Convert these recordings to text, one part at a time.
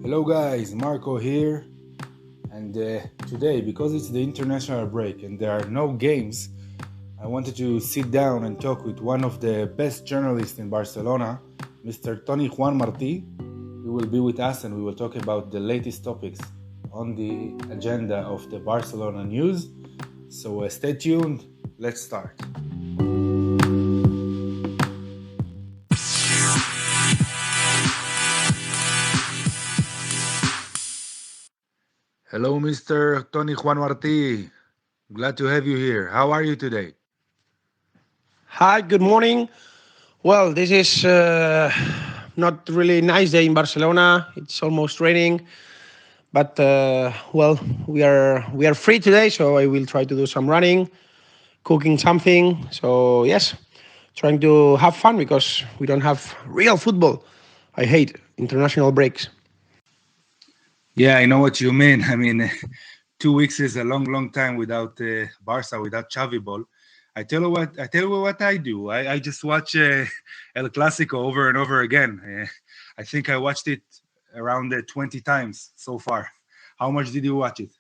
Hello guys, Marco here, and today, because it's the international break and there are no games, I wanted to sit down and talk with one of the best journalists in Barcelona, Mr. Toni Juanmarti. He will be with us and we will talk about the latest topics on the agenda of the Barcelona news. So stay tuned, let's start. Hello, Mr. Toni Juanmarti. Glad to have you here. How are you today? Hi, good morning. Well, this is not really nice day in Barcelona. It's almost raining, but we are free today, so I will try to do some running, cooking something. So yes, trying to have fun because we don't have real football. I hate international breaks. Yeah, I know what you mean. I mean, 2 weeks is a long, long time without Barca, without Xavi ball. I tell you what I do. I just watch El Clasico over and over again. I think I watched it around 20 times so far. How much did you watch it?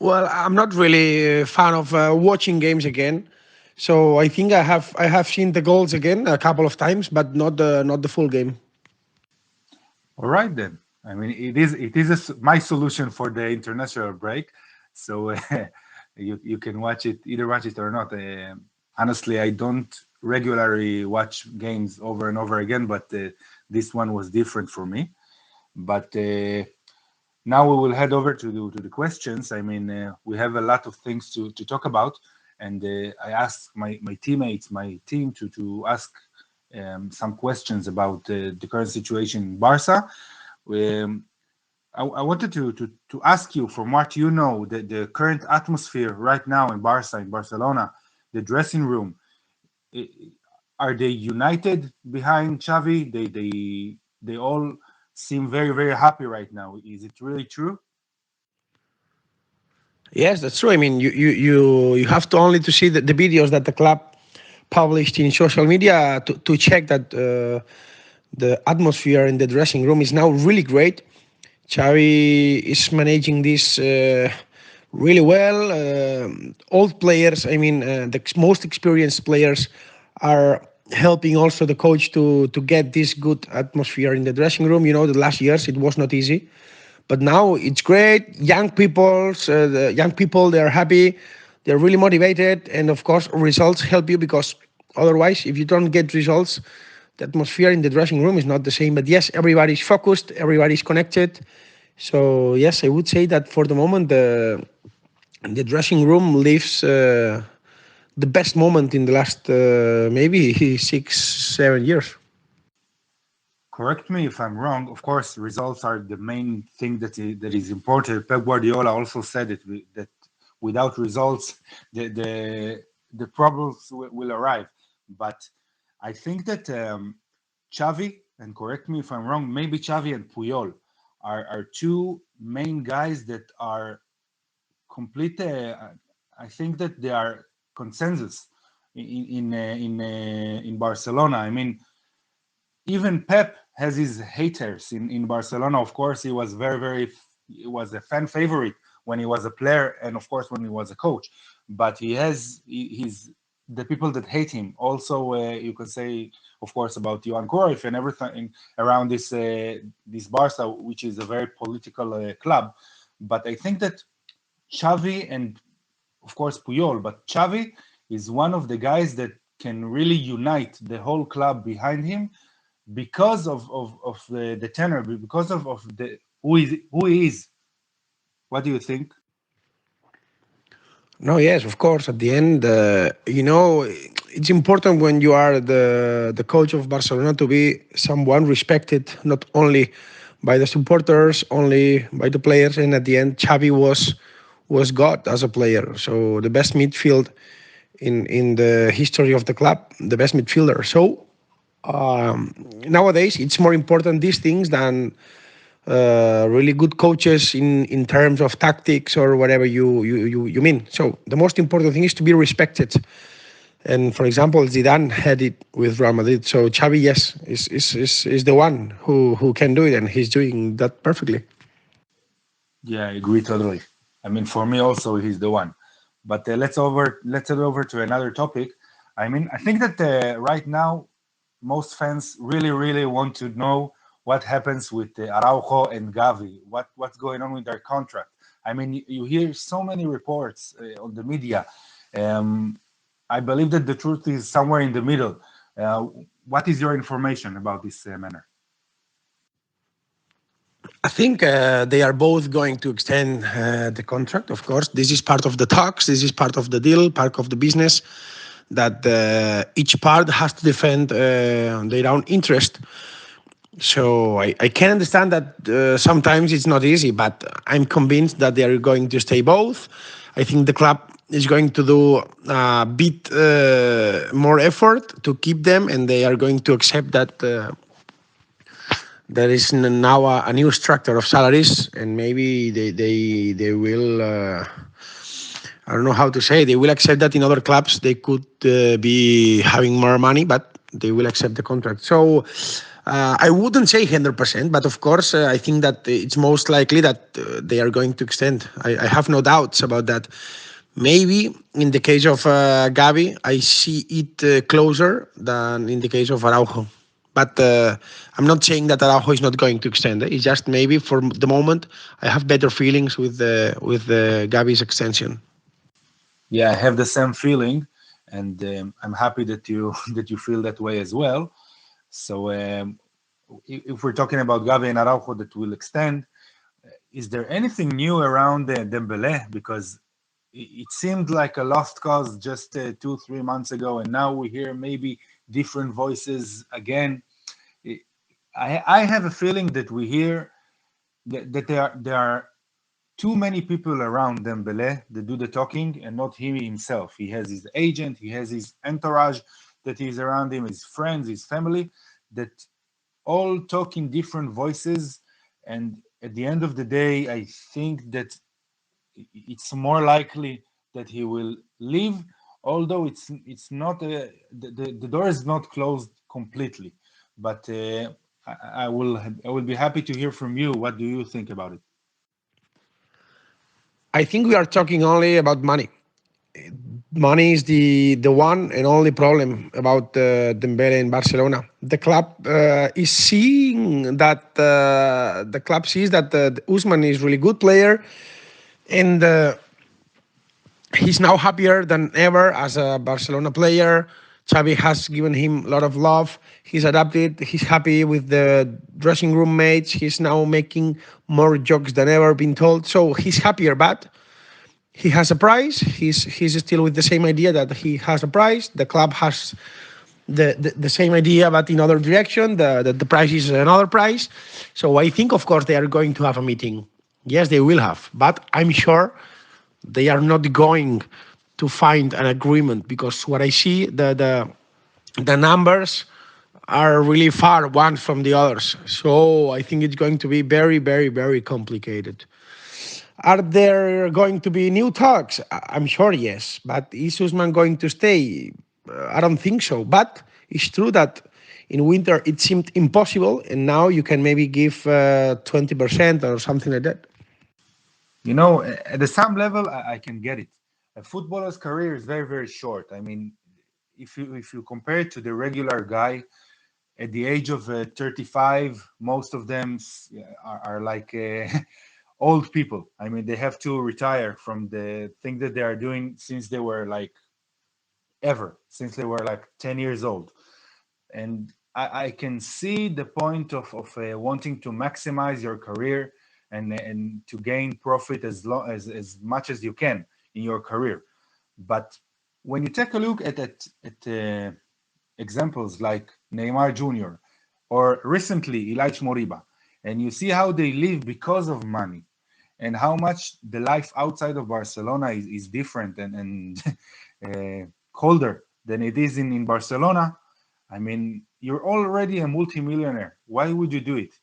Well, I'm not really a fan of watching games again. So I think I have seen the goals again a couple of times, but not the full game. All right then. I mean, it is my solution for the international break. So you can watch it or not. Honestly, I don't regularly watch games over and over again, but this one was different for me. But now we will head over to the questions. I mean, we have a lot of things to talk about, and I asked my teammates, my team, to ask some questions about the current situation in Barca. Um, I wanted to ask you, from what you know, the current atmosphere right now in Barca, in Barcelona, the dressing room, i- are they united behind Xavi? They all seem very happy right now. Is it really true? Yes, that's true. I mean, you have to only to see the videos that the club published in social media to check that the atmosphere in the dressing room is now really great. Xavi is managing this really well. Old players, I mean, the most experienced players are helping also the coach to get this good atmosphere in the dressing room. You know, the last years it was not easy, but now it's great. The young people, they are happy, they're really motivated, and of course, results help you because otherwise, if you don't get results, the atmosphere in the dressing room is not the same. But yes, everybody's focused, everybody's connected. So yes, I would say that for the moment, the dressing room lives the best moment in the last maybe 6, 7 years. Correct me if I'm wrong. Of course, results are the main thing that is important. Pep Guardiola also said that without results, the problems will arrive. But I think that Xavi, and correct me if I'm wrong, maybe Xavi and Puyol are two main guys that are complete. I think that they are consensus in Barcelona. I mean, even Pep has his haters in Barcelona. Of course, he was a fan favorite when he was a player, and of course when he was a coach. But he has he's the people that hate him. Also, you can say, of course, about Johan Cruyff and everything around this Barca, which is a very political club. But I think that Xavi and of course Puyol, but Xavi is one of the guys that can really unite the whole club behind him because of the tenor, because of the who he is. What do you think? No, yes, of course. At the end, it's important when you are the coach of Barcelona to be someone respected, not only by the supporters, only by the players. And at the end, Xavi was God as a player. So the best midfield in the history of the club, the best midfielder. So nowadays, it's more important these things than really good coaches in terms of tactics or whatever you mean. So the most important thing is to be respected. And for example, Zidane had it with Real Madrid. So Xavi, yes, is the one who can do it, and he's doing that perfectly. Yeah, I agree totally. I mean, for me also, he's the one. But let's head over to another topic. I mean, I think that right now most fans really want to know what happens with Araujo and Gavi. What's going on with their contract? I mean, you hear so many reports on the media. Um, I believe that the truth is somewhere in the middle. Uh, what is your information about this matter? I think they are both going to extend the contract. Of course, this is part of the talks. This is part of the deal, part of the business. That each part has to defend their own interest. So I can understand that sometimes it's not easy, but I'm convinced that they are going to stay both. I think the club is going to do a bit more effort to keep them, and they are going to accept that there is now a new structure of salaries, and maybe they will. I don't know how to say. They will accept that in other clubs they could be having more money, but they will accept the contract. So I wouldn't say 100%, but of course I think that it's most likely that they are going to extend. I have no doubts about that. Maybe in the case of Gavi, I see it closer than in the case of Araujo. But I'm not saying that Araujo is not going to extend. It's just maybe for the moment I have better feelings with Gavi's extension. Yeah, I have the same feeling, and I'm happy that you that you feel that way as well. So, if we're talking about Gavi and Araujo that will extend, is there anything new around Dembele? Because it seemed like a lost cause just 2 3 months ago, and now we hear maybe different voices again. I have a feeling that we hear that there are too many people around Dembele that do the talking and not him himself. He has his agent, he has his entourage that is around him, his friends, his family, that all talk in different voices. And at the end of the day, I think that it's more likely that he will leave, although it's not the door is not closed completely. But I will be happy to hear from you. What do you think about it? I think we are talking only about money. Money is the one and only problem about Dembele in Barcelona. The club is seeing that the club sees that Usman is really good player, and he's now happier than ever as a Barcelona player. Xavi has given him a lot of love. He's adapted. He's happy with the dressing room mates. He's now making more jokes than ever been told. So he's happier, but he has a price. He's still with the same idea that he has a price. The club has the same idea, but in other direction. The price is another price. So I think, of course, they are going to have a meeting. Yes, they will have, but I'm sure they are not going to find an agreement because what I see the numbers are really far one from the others. So I think it's going to be very complicated. Are there going to be new talks? I'm sure yes, but is Usman going to stay? I don't think so. But it's true that in winter it seemed impossible, and now you can maybe give 20% or something like that. At the some level, I can get it. A footballer's career is very short. I mean, if you compare it to the regular guy at the age of 35, most of them are like old people. I mean, they have to retire from the thing that they are doing since they were like since they were like 10 years old. And I can see the point of wanting to maximize your career and to gain profit as much as you can in your career. But when you take a look at examples like Neymar Jr. or recently Elijah Moriba, and you see how they live because of money and how much the life outside of Barcelona is different and colder than it is in Barcelona. I mean, you're already a multimillionaire. Why would you do it?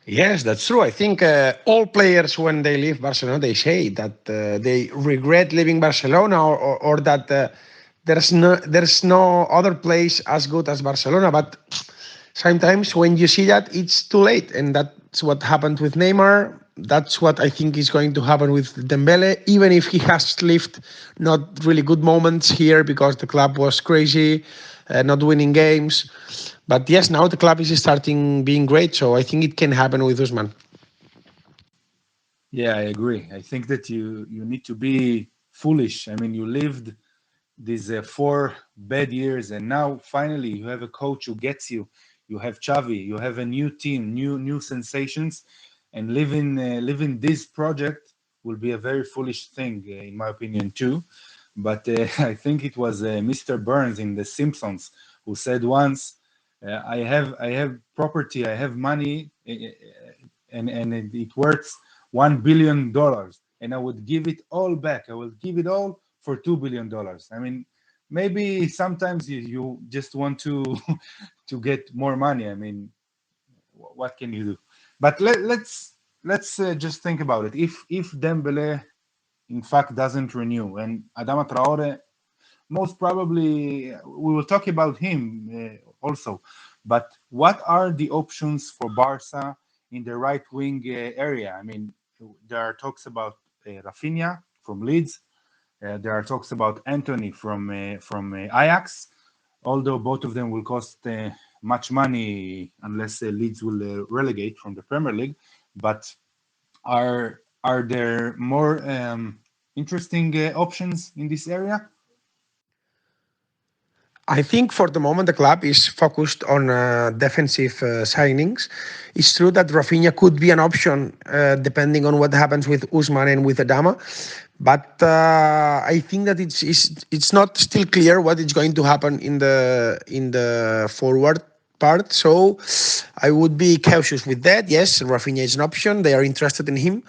Yes, that's true. I think all players, when they leave Barcelona, they say that they regret leaving Barcelona, or that there's no other place as good as Barcelona. But sometimes when you see that, it's too late, and that's what happened with Neymar. That's what I think is going to happen with Dembele, even if he has lived not really good moments here because the club was crazy, not winning games. But yes, now the club is starting being great, so I think it can happen with Usman. Yeah, I agree. I think that you need to be foolish. I mean, you lived these 4 bad years, and now finally you have a coach who gets you. You have Xavi. You have a new team, new sensations, and living this project will be a very foolish thing, in my opinion, too. But I think it was Mr. Burns in The Simpsons who said once, "I have property, I have money, and it worth $1 billion, and I would give it all back. I will give it all for $2 billion." I mean, maybe sometimes you just want to to get more money. I mean, what can you do? But let's just think about it. If Dembele in fact doesn't renew, and Adama Traore, most probably we will talk about him also. But what are the options for Barca in the right wing area? I mean, there are talks about Raphinha from Leeds. There are talks about Anthony from Ajax, although both of them will cost much money unless Leeds will relegate from the Premier League. But are there more interesting options in this area? I think for the moment the club is focused on defensive signings. It's true that Raphinha could be an option depending on what happens with Usman and with Adama, but I think that it's not still clear what is going to happen in the forward part. So I would be cautious with that. Yes, Raphinha is an option. They are interested in him,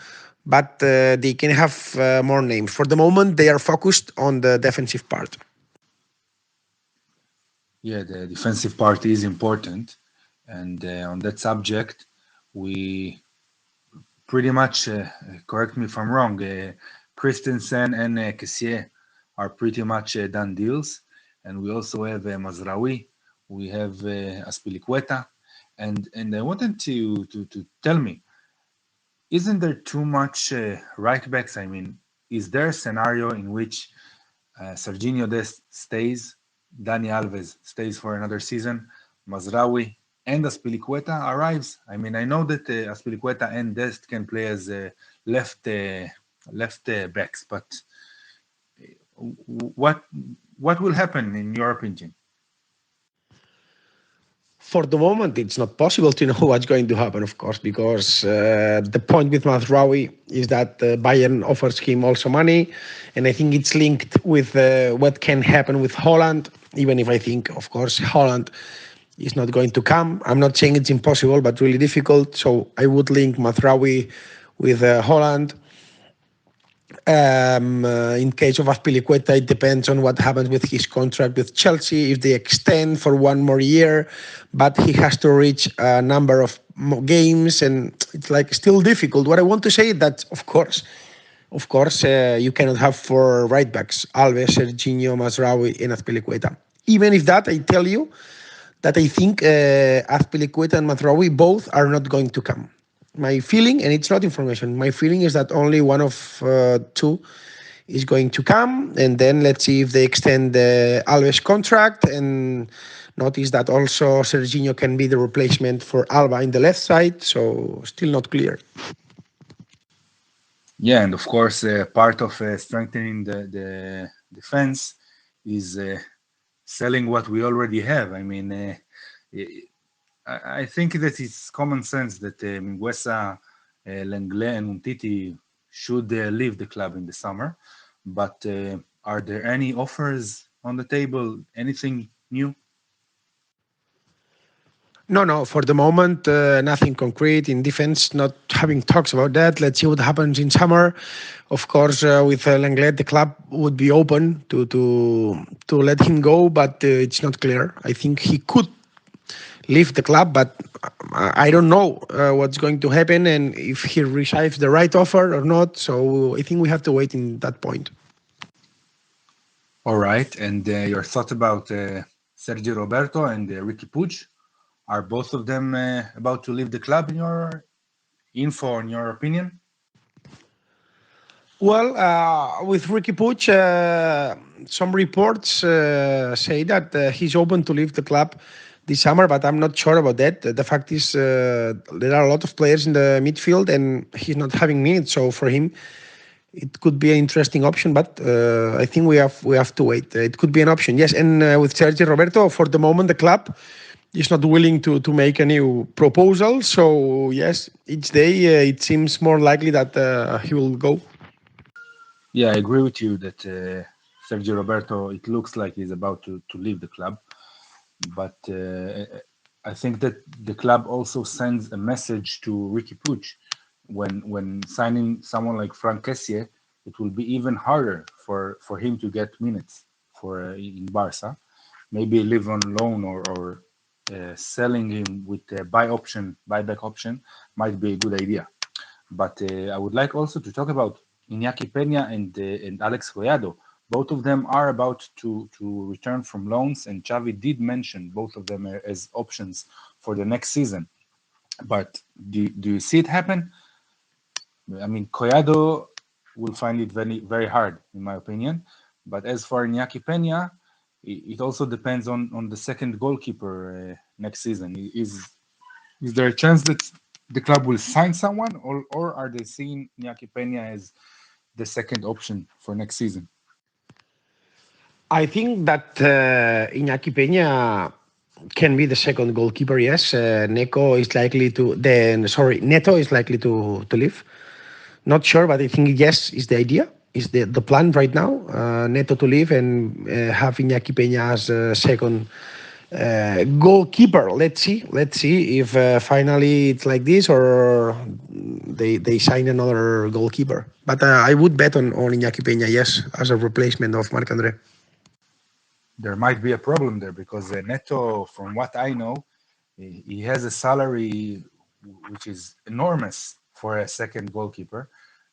but they can have more names. For the moment, they are focused on the defensive part. Yeah, the defensive part is important, and on that subject, we pretty much, correct me if I'm wrong, Christensen and Kessie are pretty much done deals. And we also have Mazraoui, we have Azpilicueta. And I wanted to tell me, isn't there too much right backs? I mean, is there a scenario in which Serginho Dest stays, Dani Alves stays for another season, Mazraoui and Aspilicueta arrives? I mean, I know that Aspilicueta and Dest can play as left backs, but what what will happen in your opinion? For the moment, it's not possible to know what's going to happen, of course, because the point with Mazraoui is that Bayern offers him also money, and I think it's linked with what can happen with Holland. Even if I think, of course, Holland is not going to come. I'm not saying it's impossible, but really difficult. So I would link Mazraoui with Holland. In case of Azpilicueta, it depends on what happens with his contract with Chelsea. If they extend for one more year, but he has to reach a number of games, and it's like still difficult. What I want to say is that, of course, you cannot have four right backs: Alves, Serginho, Mazraoui, and Azpilicueta. Even if that, I tell you that I think Azpilicueta and Mazraoui both are not going to come. My feeling, and it's not information, my feeling is that only one of two is going to come, and then let's see if they extend the Alves contract. And notice that also Serginho can be the replacement for Alba in the left side, so still not clear. Yeah, and of course, part of strengthening the defense is selling what we already have. I mean, I think that it's common sense that Mingueza, Lenglet, and Umtiti should leave the club in the summer. But are there any offers on the table? Anything new? No, no. For the moment, nothing concrete in defense. Not having talks about that. Let's see what happens in summer. Of course, with Lenglet, the club would be open to let him go, but it's not clear. I think he could leave the club, but I don't know what's going to happen and if he receives the right offer or not. So I think we have to wait in that point. All right, and your thought about Sergio Roberto and Riqui Puig, are both of them about to leave the club in your info, in your opinion? Well, with Riqui Puig, some reports say that he's open to leave the club this summer, but I'm not sure about that. The fact is, there are a lot of players in the midfield, and he's not having minutes. So for him, it could be an interesting option. But I think we have to wait. It could be an option, yes. And with Sergio Roberto, for the moment, the club is not willing to make a new proposal. So yes, each day it seems more likely that he will go. Yeah, I agree with you that Sergio Roberto, it looks like he's about to leave the club. But I think that the club also sends a message to Riqui Puig. When signing someone like Frank Kessie, it will be even harder for him to get minutes for in Barca. Maybe live on loan or selling him with a buyback option might be a good idea. But I would like also to talk about Iñaki Peña and Alex Collado. Both of them are about to return from loans, and Xavi did mention both of them as options for the next season. But do you see it happen? I mean, Collado will find it very hard, in my opinion. But as for Iñaki Peña, it also depends on the second goalkeeper next season. Is there a chance that the club will sign someone, or are they seeing Iñaki Peña as the second option for next season? I think that Iñaki Peña can be the second goalkeeper. Yes, Neto is likely to. Neto is likely to leave. Not sure, but I think yes is the idea. Is the plan right now? Neto to leave and have Iñaki Peña as second goalkeeper. Let's see. Let's see if finally it's like this or they sign another goalkeeper. But I would bet on Iñaki Peña, yes, as a replacement of Marc Andre. There might be a problem there because Neto, from what I know, he has a salary which is enormous for a second goalkeeper,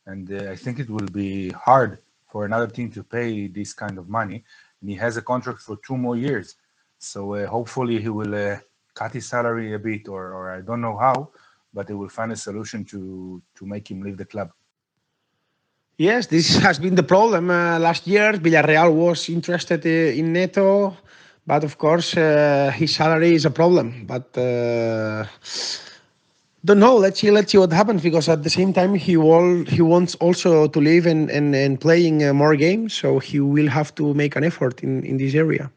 and I think it will be hard for another team to pay this kind of money. And he has a contract for 2 more years, so hopefully he will cut his salary a bit, or I don't know how, but they will find a solution to make him leave the club. Yes, this has been the problem. Last year, Villarreal was interested in Neto, but of course, his salary is a problem. But don't know. Let's see what happens because at the same time, he wants also to live and playing more games, so he will have to make an effort in this area.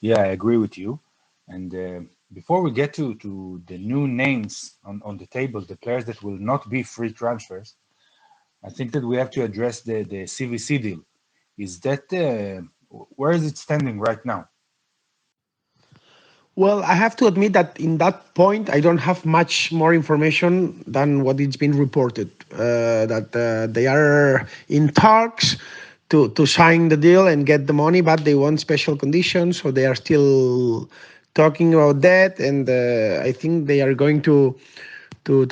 Yeah, I agree with you. And before we get to the new names on the table, the players that will not be free transfers, I think that we have to address the CVC deal. Is that where is it standing right now? Well, I have to admit that in that point, I don't have much more information than what it's been reported. That they are in talks to sign the deal and get the money, but they want special conditions, so they are still talking about that. And I think they are going to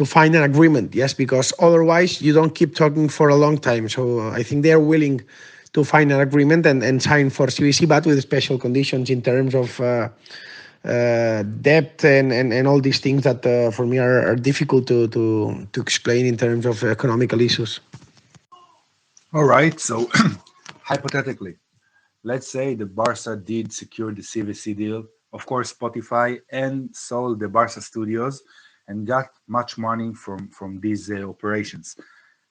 find an agreement. Yes, because otherwise you don't keep talking for a long time. So I think they are willing to find an agreement and sign for CVC, but with special conditions in terms of. Debt and all these things that for me are difficult to explain in terms of economical issues. All right. So hypothetically, let's say the Barca did secure the CVC deal, of course, Spotify, and sold the Barca studios and got much money from these operations.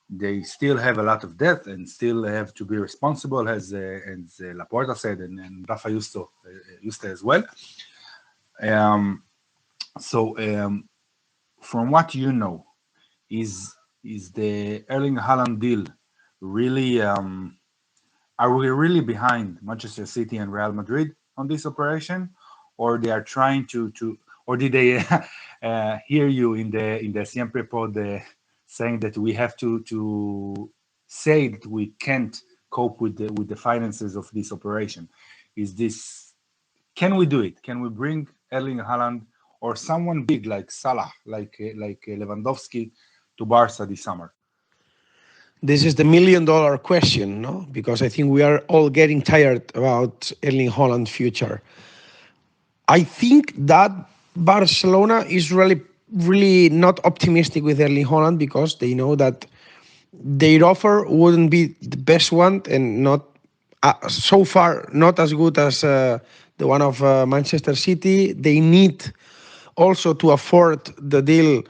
They still have a lot of debt and still have to be responsible, as Laporta said, and Rafa used as well. Um, so, from what you know, is the Erling Haaland deal really? Are we really behind Manchester City and Real Madrid on this operation, or they are trying or did they hear you in the Siempre Pod saying that we have to say that we can't cope with the finances of this operation? Is this Can we do it? Can we bring Erling Haaland, or someone big like Salah, like Lewandowski to Barca this summer? This is the $1 million question, no? Because I think we are all getting tired about Erling Haaland's future. I think that Barcelona is really not optimistic with Erling Haaland because they know that their offer wouldn't be the best one and not so far not as good as the one of Manchester City. They need also to afford the deal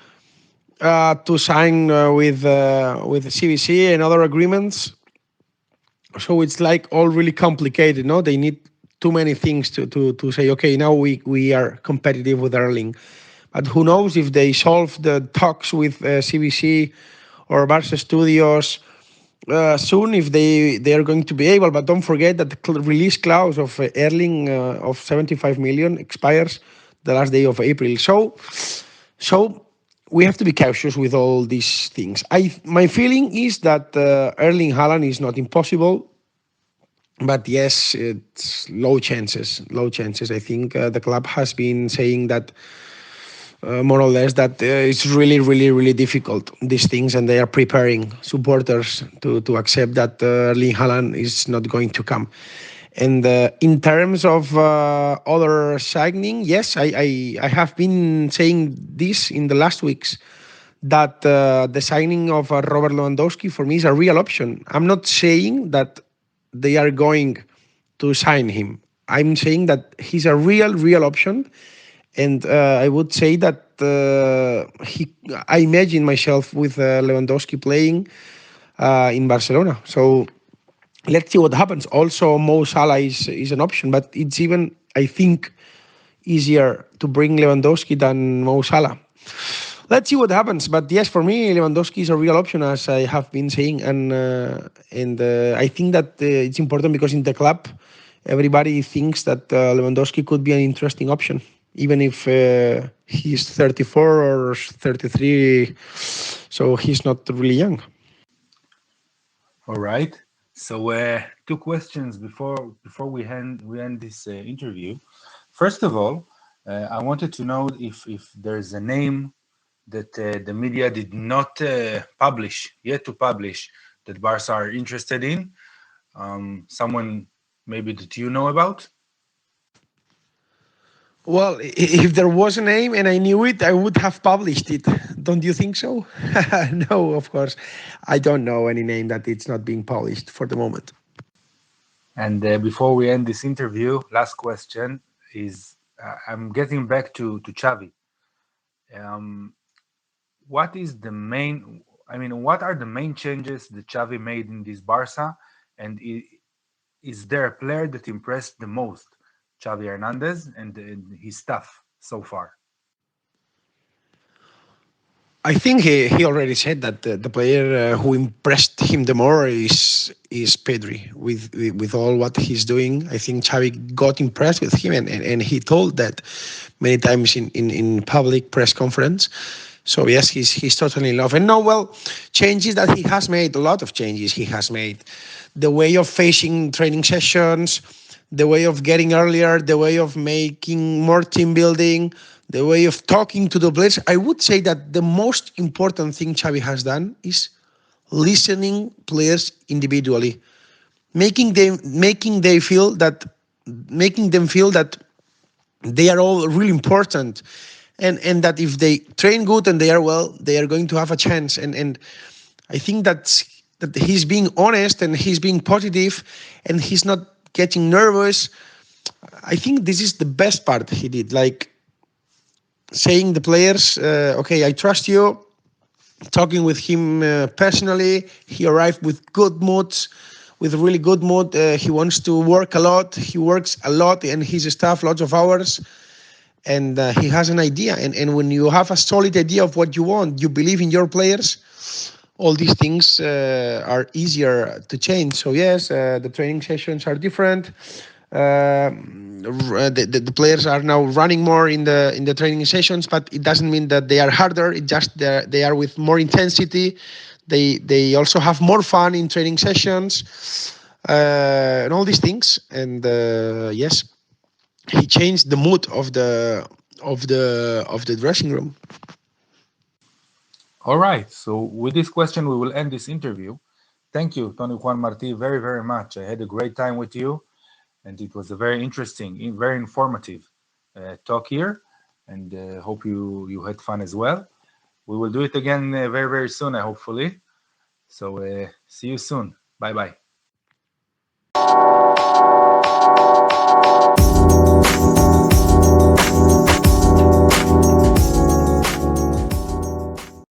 to sign with CVC and other agreements. So it's like all really complicated. No, they need too many things to say. Okay, now we are competitive with Erling, but who knows if they solve the talks with CVC or Barca Studios soon, if they are going to be able. But don't forget that the release clause of Erling of 75 million expires the last day of April. So we have to be cautious with all these things. My feeling is that Erling Haaland is not impossible, but yes, it's low chances. Low chances. I think the club has been saying that more or less that it's really difficult, these things, and they are preparing supporters to accept that Erling Haaland is not going to come. And in terms of other signing, yes, I have been saying this in the last weeks, that the signing of Robert Lewandowski for me is a real option. I'm not saying that they are going to sign him. I'm saying that he's a real option. And I would say that I imagine myself with Lewandowski playing in Barcelona. So let's see what happens. Also, Mo Salah is an option, but it's even, I think, easier to bring Lewandowski than Mo Salah. Let's see what happens. But yes, for me, Lewandowski is a real option, as I have been saying. And I think that it's important because in the club, everybody thinks that Lewandowski could be an interesting option, even if he's 34 or 33, so he's not really young. All right. So two questions before we end this interview. First of all, I wanted to know if there's a name that the media did not publish that Barca are interested in. Someone maybe that you know about. Well, if there was a name and I knew it, I would have published it. Don't you think so? No, of course. I don't know any name that it's not being published for the moment. And before we end this interview, last question is I'm getting back to Xavi. What is the main? I mean, what are the main changes that Xavi made in this Barca? And is there a player that impressed the most Xavi Hernandez and his staff so far? I think he already said that the player who impressed him the more is Pedri with all what he's doing. I think Xavi got impressed with him, and he told that many times in public press conference. So yes, he's totally in love. And no, well, changes that he has made, a lot of changes he has made. The way of facing training sessions, the way of getting earlier, the way of making more team building, the way of talking to the players. I would say that the most important thing Xavi has done is listening players individually, making them feel that they are all really important, and that if they train good and they are well, they are going to have a chance. And I think that he's being honest and he's being positive and he's not getting nervous. I think this is the best part he did, like saying the players, okay, I trust you, talking with him personally. He arrived with good moods, with really good mood. He wants to work a lot. He works a lot, and his staff lots of hours. And he has an idea. And when you have a solid idea of what you want, you believe in your players, all these things are easier to change. So yes, the training sessions are different. The players are now running more in the training sessions, but it doesn't mean that they are harder. It just they are with more intensity. They also have more fun in training sessions, and all these things. And yes, he changed the mood of of the dressing room. All right. So with this question, we will end this interview. Thank you, Toni Juanmarti, very, very much. I had a great time with you, and it was a very interesting, very informative talk here, and hope you had fun as well. We will do it again very, very soon, hopefully. So see you soon. Bye-bye.